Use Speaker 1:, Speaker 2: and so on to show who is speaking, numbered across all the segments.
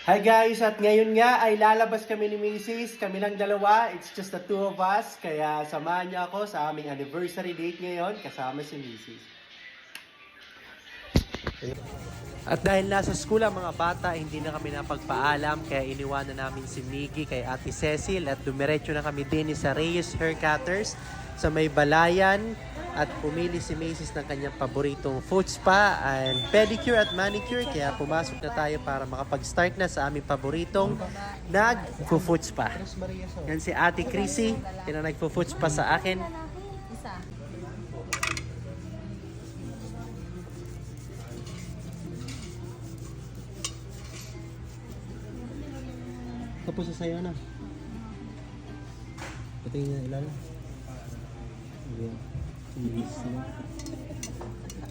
Speaker 1: Hi guys, at ngayon nga ay lalabas kami ni Mrs. Kami lang dalawa, it's just the two of us. Kaya samahan niyo ako sa aming anniversary date ngayon kasama si Mrs. At dahil nasa school ang mga bata, hindi na kami napagpaalam kaya iniwanan namin si Miggy kay Ate Cecil at dumiretso na kami din sa Reyes Hair Cutters sa may Balayan at pumili si Mrs. ng kanyang paboritong foot spa and pedicure at manicure kaya pumasok na tayo para makapag-start na sa aming paboritong nag-foot spa. Yan si Ate Chrissy, yun ang nag-foot spa sa akin. Tapos sa sayo na. Patingin na ilan. Ayan. Yes, no?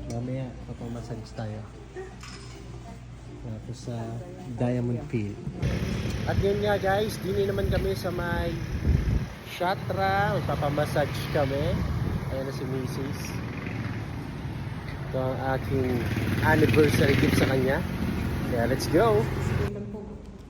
Speaker 1: Mamaya, papamassage tayo. Tapos sa Diamond Peel. At yun nga guys, dini naman kami sa may Shatra. Magpapamassage kami. Ayan na si Mrs. Ito ang aking anniversary gift sa kanya. Kaya let's go!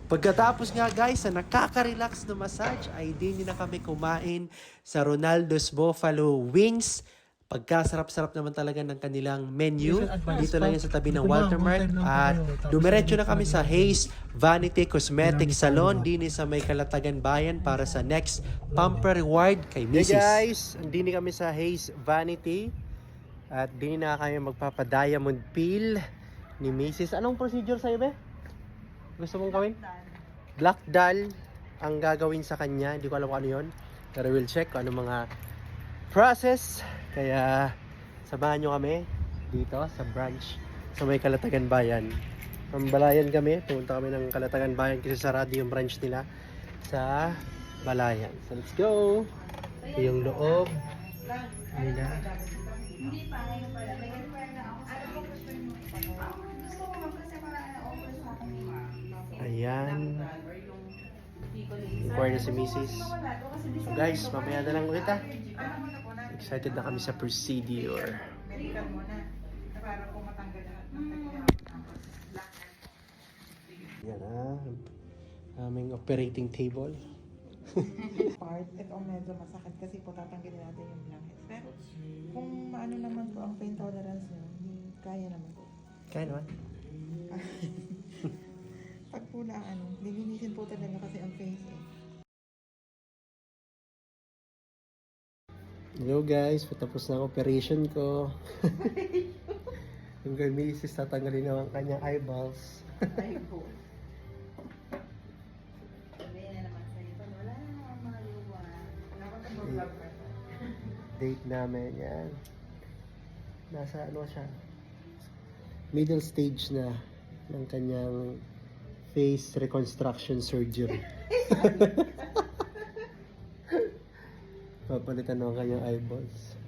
Speaker 1: Pagkatapos nga guys, sa nakaka-relax na massage, ay din na kami kumain sa Ronaldo's Buffalo Wings. Pagkasarap-sarap naman talaga ng kanilang menu. Dito lang yan sa tabi ng Walter Mart. At dumiretso na kami sa Hayes Vanity Cosmetic Salon. Dini sa may Kalatagan Bayan para sa next Pamper Reward kay Mrs. Hey guys, dini kami sa Hayes Vanity. At dini na kami magpapa-diamond peel ni Mrs. Anong procedure sa'yo be? Gusto mong gawin? Black doll ang gagawin sa kanya. Hindi ko alam kung ano yun. Pero we'll check kung ano mga process. Kaya samahan nyo kami dito sa branch sa may Kalatagan Bayan. Balayan kami. Pumunta kami ng Kalatagan Bayan kasi sarado yung branch nila sa Balayan. So let's go! Ito yung loob. Ayun na.
Speaker 2: Hindi pa, ngayon pala. May ganun pa na ako. Ano po gusto nyo ipagawa? Gusto ko mag kasi para na-offer sa akin ni
Speaker 1: Ayan. Inquire na si Mrs. So guys, mamaya na lang ulit ha. Excited na kami sa procedure.
Speaker 2: Medical muna. Para po matanggal na.
Speaker 1: Yan ha. Aming operating table.
Speaker 3: Part, ito medyo masakit kasi po tatanggalin natin yung blankets. Pero kung maano naman po ang pain tolerance nyo, kaya naman po.
Speaker 1: Kaya naman.
Speaker 3: Pag po lang lilinisin po talaga kasi ang face eh.
Speaker 1: Hello guys, patapos na ang operation ko. Yung kay Mrs. tatanggalin naman kanyang eyeballs.
Speaker 2: Ay po. Sabihin na naman sa'yo. Pag wala na naman mga luwa. Nakapag-vlog ka.
Speaker 1: Date namin yan. Nasa ano siya, middle stage na ng kanyang face reconstruction surgery. Papalitan ng kanyang eyeballs.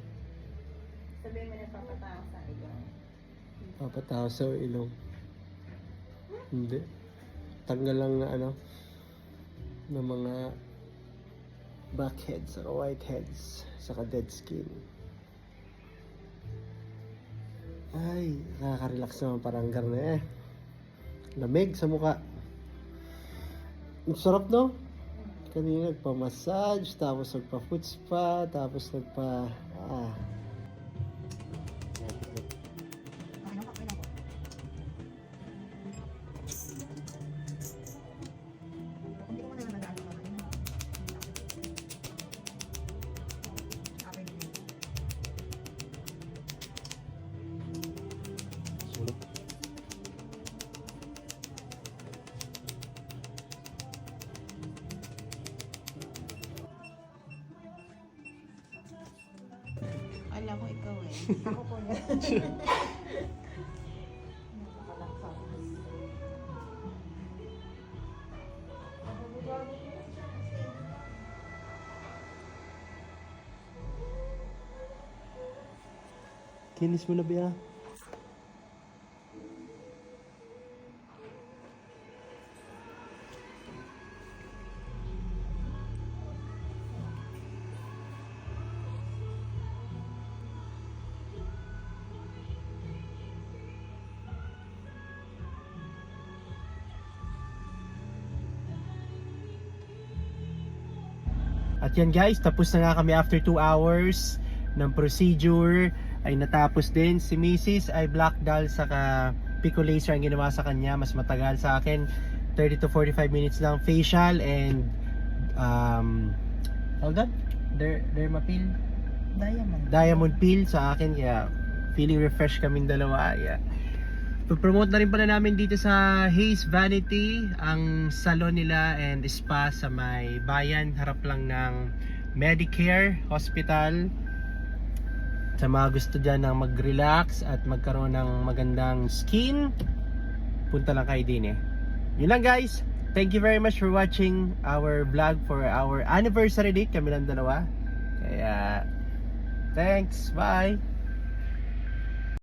Speaker 2: Sabihin mo na papatawa sa ilong.
Speaker 1: Papatawa sa ilong. Hindi. Tanggal lang na ng mga blackheads or whiteheads saka dead skin. Ay, nakaka-relax naman parang garna eh. Lamig sa mukha. Ang sarap no? Kanina nagpa-massage, tapos nagpa-foot spa, tapos
Speaker 3: Alam ko ikaw eh. Ako po yan.
Speaker 1: kinis mo na ba? At yan guys, tapos na nga kami after 2 hours ng procedure. Ay natapos din. Si Mrs. ay black doll saka pico laser ang ginawa sa kanya. Mas matagal sa akin. 30 to 45 minutes lang facial and hold on. Dermapil. Diamond peel sa akin. Kaya feeling refresh kaming dalawa. Yeah. Promote na rin pala namin dito sa Hayes Vanity ang salon nila and spa sa may bayan, harap lang ng Medicare Hospital. Sa mga gusto dyan ng mag-relax at magkaroon ng magandang skin, punta lang kayo din eh. Yun lang guys, thank you very much for watching our vlog for our anniversary date, kami lang dalawa. Kaya thanks, bye.